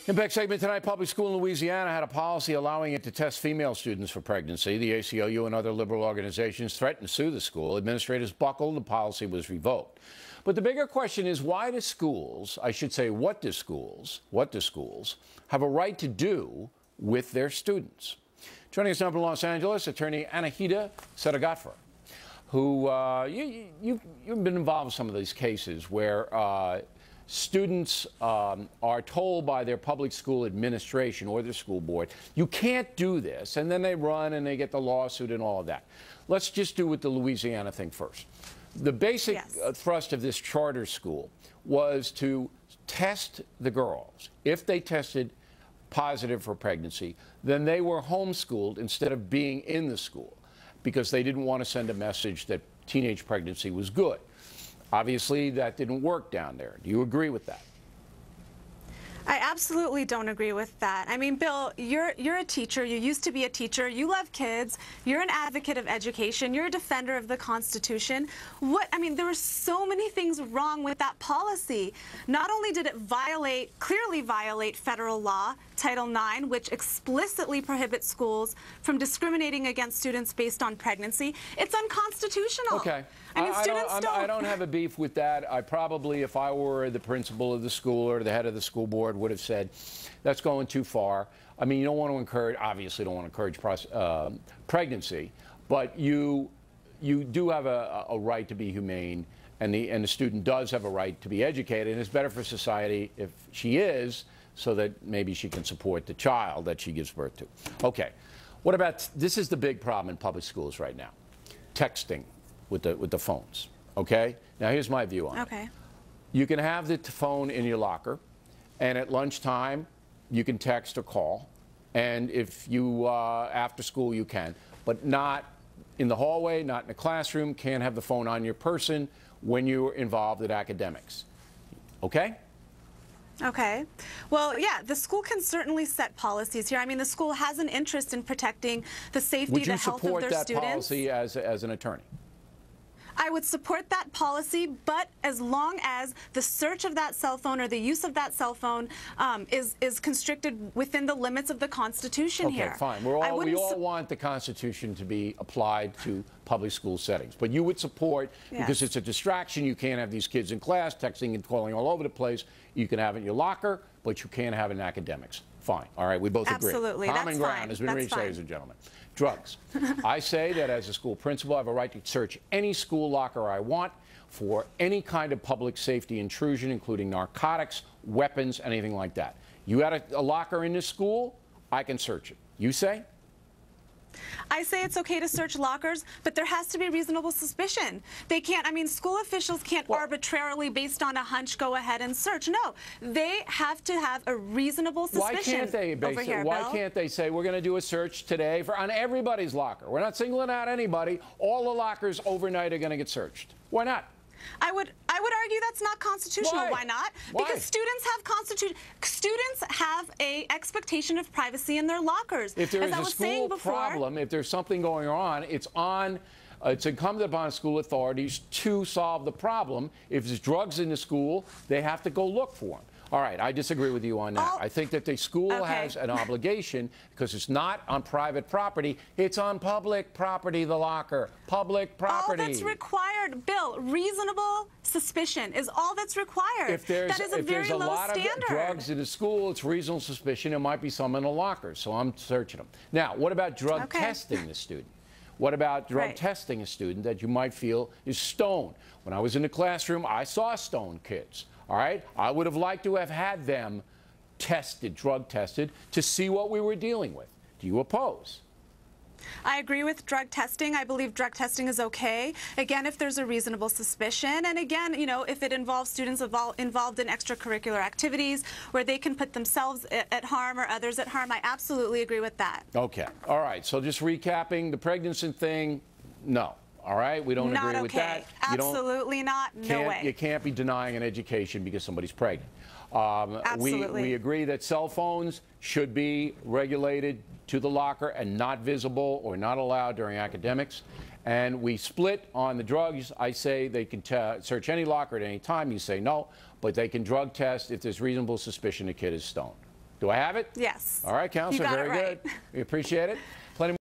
Impact segment tonight, public school in Louisiana had a policy allowing it to test female students for pregnancy. The ACLU and other liberal organizations threatened to sue the school. Administrators buckled. The policy was revoked. But the bigger question is, why do schools, I should say, what do schools have a right to do with their students? Joining us now from Los Angeles, attorney Anahita Sedaghatfar, who you've been involved in some of these cases where students are told by their public school administration or their school board, you can't do this, and then they run and they get the lawsuit and all of that. Let's just do with the Louisiana thing first. The basic thrust of this charter school was to test the girls. If they tested positive for pregnancy, then they were homeschooled instead of being in the school because they didn't want to send a message that teenage pregnancy was good. Obviously, that didn't work down there. Do you agree with that? I absolutely don't agree with that. I mean, Bill, you're a teacher. You used to be a teacher. You love kids. You're an advocate of education. You're a defender of the Constitution. I mean, there were so many things wrong with that policy. Not only did it clearly violate federal law, Title IX, which explicitly prohibits schools from discriminating against students based on pregnancy, it's unconstitutional. Okay. I mean, I don't have a beef with that. I probably, if I were the principal of the school or the head of the school board, would have said, that's going too far. I mean, you don't want to encourage, obviously don't want to encourage pregnancy, but you do have a right to be humane, and the student does have a right to be educated, and it's better for society if she is, so that maybe she can support the child that she gives birth to. Okay. What about, this is the big problem in public schools right now, texting with the phones, okay? Now, here's my view on it. You can have the phone in your locker, and at lunchtime, you can text or call, and if you, after school, you can, but not in the hallway, not in the classroom, can't have the phone on your person when you're involved in academics, okay? Okay. Well, yeah, the school can certainly set policies here. I mean, the school has an interest in protecting the safety, the health of their students. Would you support that policy as an attorney? I would support that policy, but as long as the search of that cell phone or the use of that cell phone is constricted within the limits of the Constitution here. Okay, fine. We all want the Constitution to be applied to public school settings. But you would support, because it's a distraction, you can't have these kids in class texting and calling all over the place. You can have it in your locker, but you can't have it in academics. Fine. All right, we both agree. Absolutely. Common ground has been reached, ladies and gentlemen. Drugs. I say that as a school principal, I have a right to search any school locker I want for any kind of public safety intrusion, including narcotics, weapons, anything like that. You had a locker in this school, I can search it. You say? I say it's okay to search lockers, but there has to be reasonable suspicion. They can't, I mean, school officials can't arbitrarily, based on a hunch, go ahead and search. No, they have to have a reasonable suspicion. Why can't they say, we're going to do a search today on everybody's locker? We're not singling out anybody. All the lockers overnight are going to get searched. Why not? I would argue that's not constitutional. Why not? Why? Because students have a expectation of privacy in their lockers. If there is a school problem, if there's something going on, it's incumbent upon school authorities to solve the problem. If there's drugs in the school, they have to go look for them. All right, I disagree with you on that. I think that the school has an obligation, because it's not on private property, it's on public property, the locker. Public property. All that's required, Bill, reasonable suspicion is all that's required. That is a very low standard. If there's a lot of drugs in the school, it's reasonable suspicion. There might be some in the locker, so I'm searching them. Now, what about drug testing the student? What about drug testing a student that you might feel is stoned? When I was in the classroom, I saw stoned kids. All right? I would have liked to have had them tested, drug tested, to see what we were dealing with. Do you oppose? I agree with drug testing. I believe drug testing is okay. Again, if there's a reasonable suspicion, and again, you know, if it involves students involved in extracurricular activities where they can put themselves at harm or others at harm, I absolutely agree with that. Okay. All right. So just recapping, the pregnancy thing, no. All right, we don't agree with that. Absolutely not. No way. You can't be denying an education because somebody's pregnant. Absolutely. We agree that cell phones should be regulated to the locker and not visible or not allowed during academics. And we split on the drugs. I say they can search any locker at any time. You say no, but they can drug test if there's reasonable suspicion a kid is stoned. Do I have it? Yes. All right, Counselor, very good. We appreciate it.